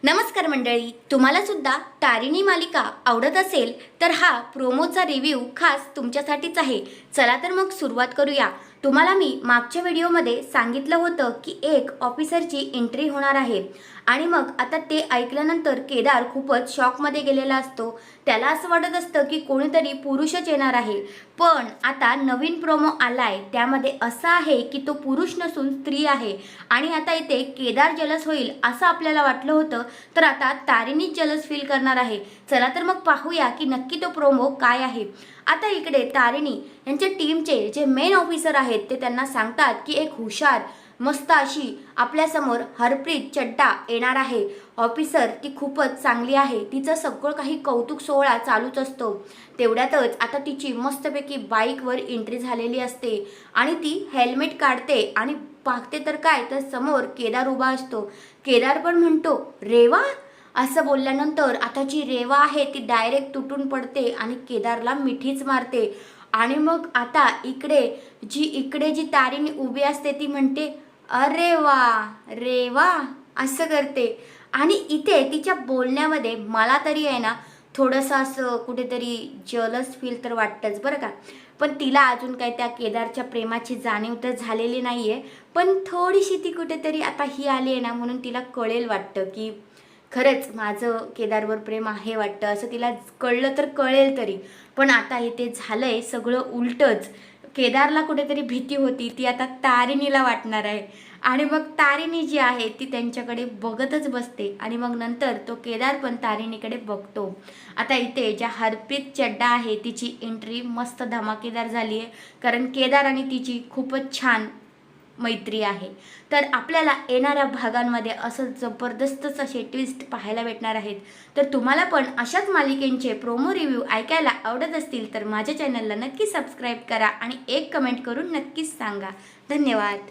नमस्कार मंडळी, तुम्हाला सुद्धा तारिणी मालिका आवडत असेल तर हा प्रोमोचा रिव्ह्यू खास तुमच्यासाठीच आहे। चला तर मग सुरुवात करूया। तुम्हाला मी मागच्या व्हिडिओमध्ये सांगितलं होतं की एक ऑफिसरची एंट्री होणार आहे आणि मग आता ते ऐकल्यानंतर केदार खूपच शॉकमध्ये गेलेला असतो। त्याला असं वाटत असतं की कोणीतरी पुरुषच येणार आहे, पण आता नवीन प्रोमो आलाय त्यामध्ये असं आहे की तो पुरुष नसून स्त्री आहे आणि आता इथे केदार जलस होईल असं आपल्याला वाटलं होतं, तर आता तारिणी जलस फील करणार आहे। चला तर मग पाहूया की नक्की तो प्रोमो काय आहे। आता इकडे तारिणी यांच्या टीमचे जे मेन ऑफिसर आहेत ते त्यांना सांगतात की एक हुशार मस्त अशी आपल्यासमोर हरप्रीत चड्डा येणार आहे। ऑफिसर ती खूपच चांगली आहे, तिचं सगळं काही कौतुक सोहळा चालूच असतो। तेवढ्यातच आता तिची मस्तपैकी बाईकवर एंट्री झालेली असते आणि ती हेल्मेट काढते आणि पाहते तर काय, तर समोर केदार उभा असतो। केदार पण म्हणतो रेवा असं बोलल्यानंतर आता जी रेवा आहे ती डायरेक्ट तुटून पडते आणि केदारला मिठीच मारते। आणि मग आता इकडे जी तारिणी उभी असते ती म्हणते अरे वा रेवा असं करते। आणि इथे तिच्या बोलण्यामध्ये मला तरी आहे ना थोडंसं असं कुठेतरी जलस फील तर वाटतंच बरं का। पण तिला अजून काही त्या केदारच्या प्रेमाची जाणीव तर झालेली नाही आहे, पण थोडीशी ती कुठेतरी आता ही आली आहे ना म्हणून तिला कळेल वाटतं की खरंच माझं केदारवर प्रेम आहे वाटतं, असं तिला कळलं तर कळेल तरी। पण आता इथे झालंय सगळं उलटच। केदारला कुठेतरी भीती होती ती आता तारिणीला वाटणार आहे आणि मग तारिणी जी आहे ती त्यांच्याकडे बघतच बसते आणि मग नंतर तो केदार पण तारिणीकडे बघतो। आता इथे ज्या हरप्रीत चड्डा आहे तिची एंट्री मस्त धमाकेदार झाली आहे, कारण केदार आणि तिची खूपच छान मैत्री आहे। तर आपल्याला येणाऱ्या भागांमध्ये असं जबरदस्तच असे ट्विस्ट पाहायला भेटणार आहेत। तर तुम्हाला पण अशाच मालिकेंचे प्रोमो रिव्ह्यू ऐकायला आवडत असतील तर माझ्या चॅनलला नक्की सबस्क्राईब करा आणि एक कमेंट करून नक्कीच सांगा। धन्यवाद।